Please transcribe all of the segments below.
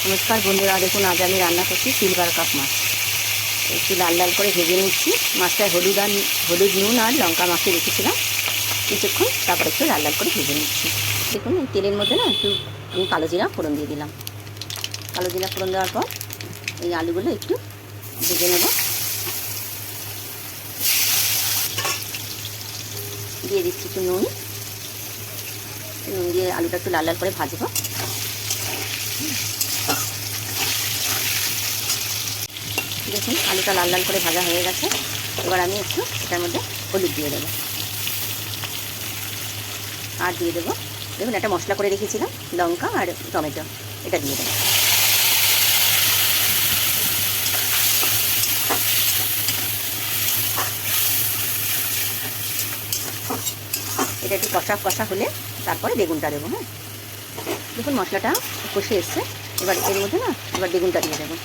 নমস্কার বন্ধুরা, দেখুন আজ আমি রান্না করছি সিলভার কাপ মাছ। একটু লাল লাল করে ভেজে নিচ্ছি। মাছটায় হলুদ নুন আর লঙ্কা মাখিয়ে রেখেছিলাম কিছুক্ষণ, তারপর একটু লাল লাল করে ভেজে নিচ্ছি। দেখুন এই তেলের মধ্যে না একটু আমি কালো জিরা ফোড়ন দিয়ে দিলাম। কালো জিরা ফোড়ন দেওয়ার পর এই আলুগুলো একটু ভেজে নেব। দিয়ে দিচ্ছি একটু নুন দিয়ে আলুটা একটু লাল লাল করে ভাজবো। দেখুন আলুটা লাল লাল করে ভাজা হয়ে গেছে। এবার আমি একটু এটার মধ্যে হলুদ দিয়ে দেবো আর দিয়ে দেবো, দেখুন একটা মশলা করে রেখেছিলাম লঙ্কা আর টমেটো, এটা দিয়ে দেবো। এটা একটু কষা কষা হলে তারপরে বেগুনটা দেবো। হ্যাঁ, দেখুন মশলাটা কষে এসছে। এবার এর মধ্যে না এবার বেগুনটা দিয়ে দেবো।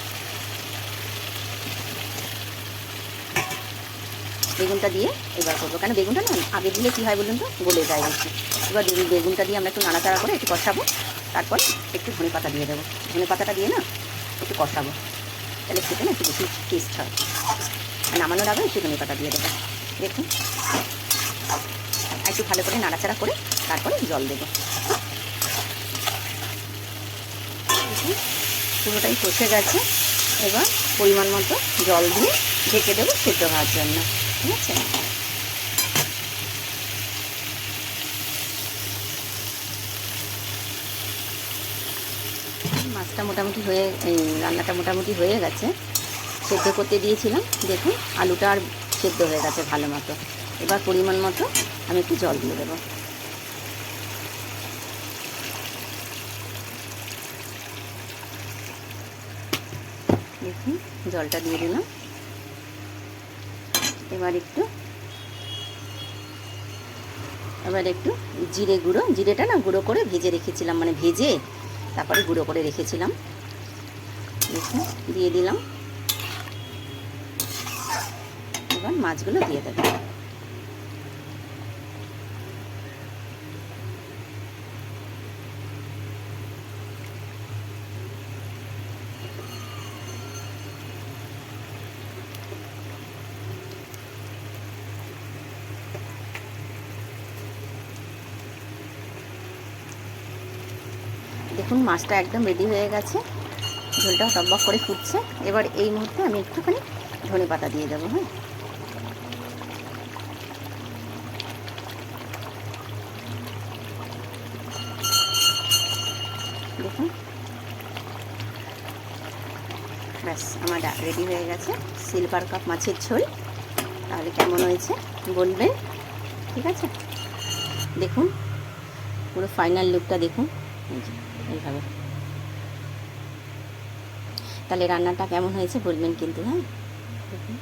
বেগুনটা দিয়ে এবার করবো, কেন বেগুনটা না আগে দিলে কী হয় বলুন তো, গলে যায় বেশি। এবার বেগুনটা দিয়ে আমরা একটু নাড়াচাড়া করে একটু কষাবো। তারপর একটু ধনে পাতা দিয়ে দেবো। ধনে পাতাটা দিয়ে না একটু কষাবো, তাহলে খেতে না একটু বেশি টেস্ট হয়। আর নামানোর আগে একটু ধনে পাতা দিয়ে দেবো। দেখুন একটু ভালো করে নাড়াচাড়া করে তারপরে জল দেবো। পুরোটাই কষে গেছে। এবার পরিমাণ মতো জল দিয়ে ঢেকে দেবো সেদ্ধ হওয়ার জন্য। ঠিক আছে, মাছটা মোটামুটি রান্নাটা মোটামুটি হয়ে গেছে। সেদ্ধ করতে দিয়েছিলাম, দেখুন আলুটা আর সেদ্ধ হয়ে গেছে ভালো মতো। এবার পরিমাণ মতো আমি একটু জল দিয়ে দেবো। দেখুন জলটা দিয়ে দিলাম। এবার একটু জিরে গুঁড়ো, জিরেটা না গুঁড়ো করে ভেজে রেখেছিলাম, মানে ভেজে তারপরে গুঁড়ো করে রেখেছিলাম। দেখুন দিয়ে দিলাম। এবার মাছগুলো দিয়ে দেবো। দেখুন মাছটা একদম রেডি হয়ে গেছে, ঝোলটা টকবক করে ফুটছে। এবার এই মুহূর্তে আমি একটুখানি ধনে পাতা দিয়ে দেবো। হ্যাঁ, দেখুন ব্যাস আমার রেডি হয়ে গেছে সিলভার কাপ মাছের ঝোল। তাহলে কেমন হয়েছে বলবেন। ঠিক আছে, দেখুন পুরো ফাইনাল লুকটা দেখুন এইভাবে। তাহলে রান্নাটা কেমন হয়েছে বলবেন কিন্তু। হ্যাঁ, দেখুন।